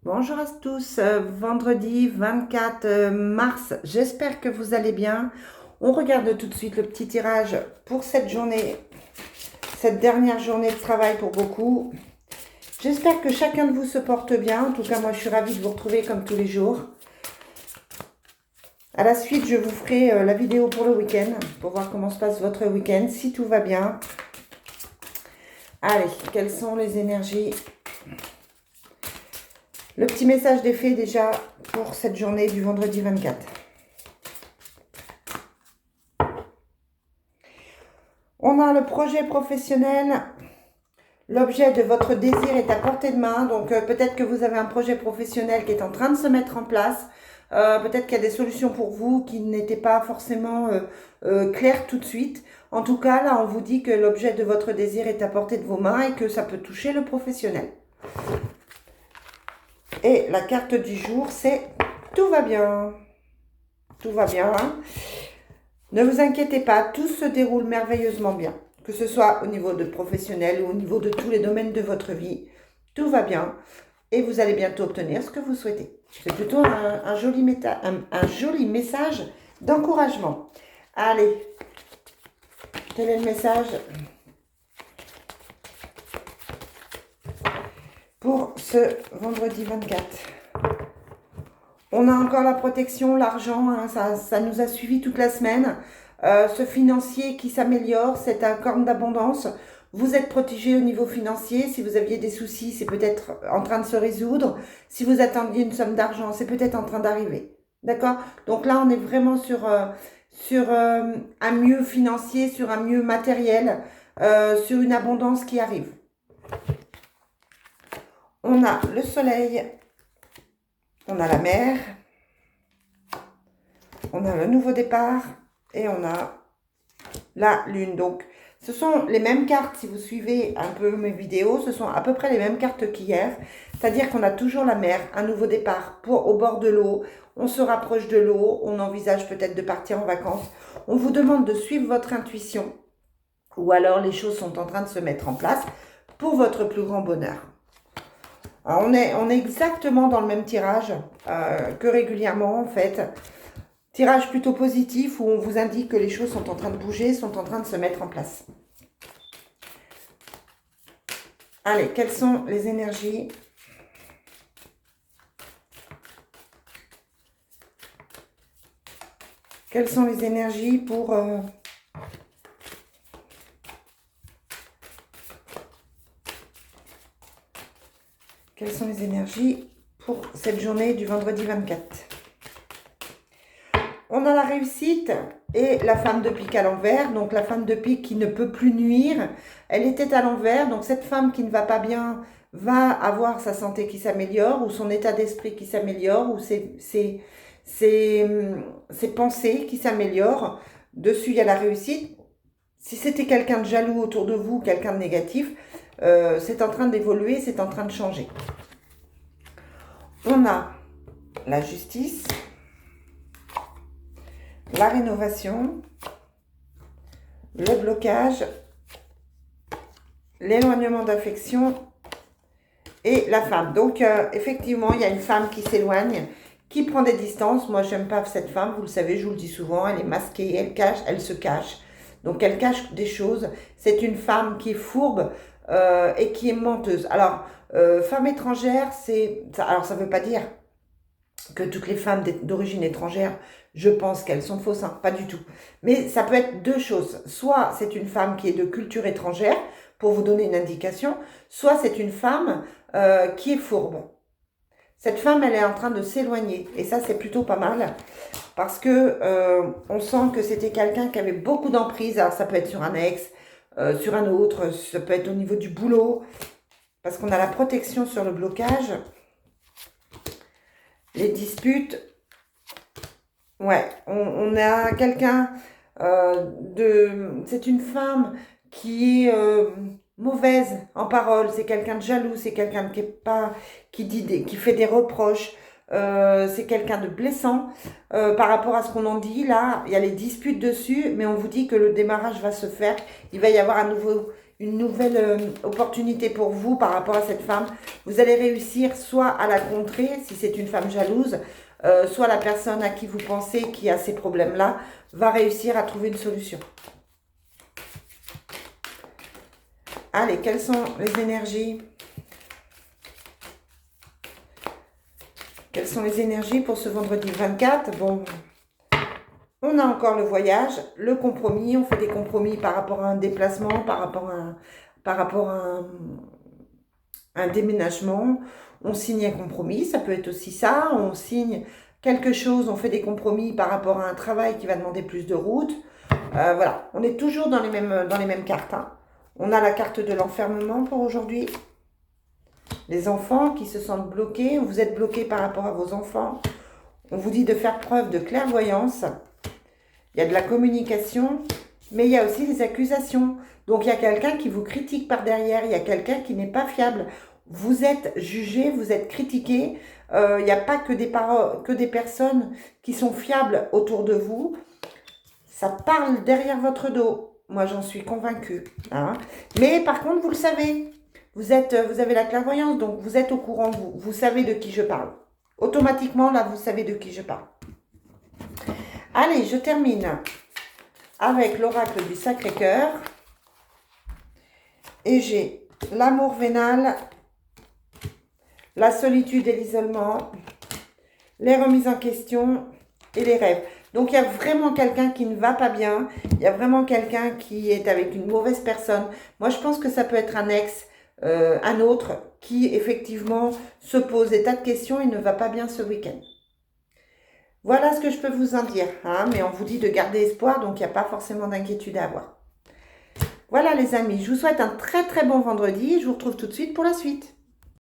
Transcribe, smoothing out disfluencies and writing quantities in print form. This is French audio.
Bonjour à tous, vendredi 24 mars, j'espère que vous allez bien. On regarde tout de suite le petit tirage pour cette journée, cette dernière journée de travail pour beaucoup. J'espère que chacun de vous se porte bien, en tout cas moi je suis ravie de vous retrouver comme tous les jours. À la suite, je vous ferai la vidéo pour le week-end, pour voir comment se passe votre week-end, si tout va bien. Allez, quelles sont les énergies? Le petit message des fées déjà pour cette journée du vendredi 24. On a le projet professionnel. L'objet de votre désir est à portée de main. Donc peut-être que vous avez un projet professionnel qui est en train de se mettre en place. Peut-être qu'il y a des solutions pour vous qui n'étaient pas forcément claires tout de suite. En tout cas, là, on vous dit que l'objet de votre désir est à portée de vos mains et que ça peut toucher le professionnel. Et la carte du jour, c'est « Tout va bien ». Tout va bien. Ne vous inquiétez pas, tout se déroule merveilleusement bien. Que ce soit au niveau de professionnel ou au niveau de tous les domaines de votre vie. Tout va bien et vous allez bientôt obtenir ce que vous souhaitez. C'est plutôt un joli message d'encouragement. Allez, quel est le message pour ce vendredi 24? On a encore la protection, l'argent, hein, ça nous a suivi toute la semaine. Ce financier qui s'améliore, c'est un corne d'abondance. Vous êtes protégé au niveau financier. Si vous aviez des soucis, c'est peut-être en train de se résoudre. Si vous attendiez une somme d'argent, c'est peut-être en train d'arriver. D'accord? Donc là, on est vraiment sur un mieux financier, sur un mieux matériel, sur une abondance qui arrive. On a le soleil, on a la mer, on a le nouveau départ et on a la lune. Donc, ce sont les mêmes cartes, si vous suivez un peu mes vidéos, ce sont à peu près les mêmes cartes qu'hier. C'est-à-dire qu'on a toujours la mer, un nouveau départ au bord de l'eau. On se rapproche de l'eau, on envisage peut-être de partir en vacances. On vous demande de suivre votre intuition ou alors les choses sont en train de se mettre en place pour votre plus grand bonheur. Alors, on est exactement dans le même tirage que régulièrement en fait. Tirage plutôt positif où on vous indique que les choses sont en train de bouger, sont en train de se mettre en place. Allez, quelles sont les énergies? Quelles sont les énergies pour... Quelles sont les énergies pour cette journée du vendredi 24? On a la réussite et la femme de pique à l'envers. Donc la femme de pique qui ne peut plus nuire. Elle était à l'envers. Donc cette femme qui ne va pas bien va avoir sa santé qui s'améliore ou son état d'esprit qui s'améliore ou ses pensées qui s'améliorent. Dessus, il y a la réussite. Si c'était quelqu'un de jaloux autour de vous, quelqu'un de négatif, c'est en train d'évoluer, c'est en train de changer. On a la justice, la rénovation, le blocage, l'éloignement d'affection et la femme. Donc, effectivement, il y a une femme qui s'éloigne, qui prend des distances. Moi, j'aime pas cette femme, vous le savez, je vous le dis souvent, elle est masquée, elle se cache. Donc, elle cache des choses. C'est une femme qui est fourbe et qui est menteuse. Alors, femme étrangère, alors ça ne veut pas dire que toutes les femmes d'origine étrangère, je pense qu'elles sont fausses, hein, pas du tout. Mais ça peut être deux choses. Soit c'est une femme qui est de culture étrangère, pour vous donner une indication, soit c'est une femme qui est fourbe. Cette femme, elle est en train de s'éloigner. Et ça, c'est plutôt pas mal. Parce que on sent que c'était quelqu'un qui avait beaucoup d'emprise. Alors, ça peut être sur un ex, sur un autre, ça peut être au niveau du boulot. Parce qu'on a la protection sur le blocage. Les disputes. Ouais, on a quelqu'un c'est une femme qui est mauvaise en parole, c'est quelqu'un de jaloux, c'est quelqu'un qui est pas, qui fait des reproches, c'est quelqu'un de blessant par rapport à ce qu'on en dit. Là, il y a les disputes dessus, mais on vous dit que le démarrage va se faire, il va y avoir une nouvelle opportunité pour vous par rapport à cette femme. Vous allez réussir soit à la contrer, si c'est une femme jalouse, soit la personne à qui vous pensez qui a ces problèmes-là va réussir à trouver une solution. Allez, quelles sont les énergies? Quelles sont les énergies pour ce vendredi 24? Bon, on a encore le voyage, le compromis. On fait des compromis par rapport à un déplacement, par rapport à un déménagement. On signe un compromis, ça peut être aussi ça. On signe quelque chose, on fait des compromis par rapport à un travail qui va demander plus de route. Voilà, on est toujours dans les mêmes cartes. Hein. On a la carte de l'enfermement pour aujourd'hui. Les enfants qui se sentent bloqués, vous êtes bloqués par rapport à vos enfants. On vous dit de faire preuve de clairvoyance. Il y a de la communication, mais il y a aussi des accusations. Donc il y a quelqu'un qui vous critique par derrière, il y a quelqu'un qui n'est pas fiable. Vous êtes jugé, vous êtes critiqué. Il n'y a pas que des personnes qui sont fiables autour de vous. Ça parle derrière votre dos. Moi, j'en suis convaincue. Hein. Mais par contre, vous le savez. Vous avez la clairvoyance, donc vous êtes au courant. Vous savez de qui je parle. Automatiquement, là, vous savez de qui je parle. Allez, je termine avec l'oracle du Sacré-Cœur. Et j'ai l'amour vénal, la solitude et l'isolement, les remises en question et les rêves. Donc, il y a vraiment quelqu'un qui ne va pas bien. Il y a vraiment quelqu'un qui est avec une mauvaise personne. Moi, je pense que ça peut être un ex, un autre, qui effectivement se pose des tas de questions et ne va pas bien ce week-end. Voilà ce que je peux vous en dire. Hein, mais on vous dit de garder espoir, donc il n'y a pas forcément d'inquiétude à avoir. Voilà les amis, je vous souhaite un très très bon vendredi et je vous retrouve tout de suite pour la suite.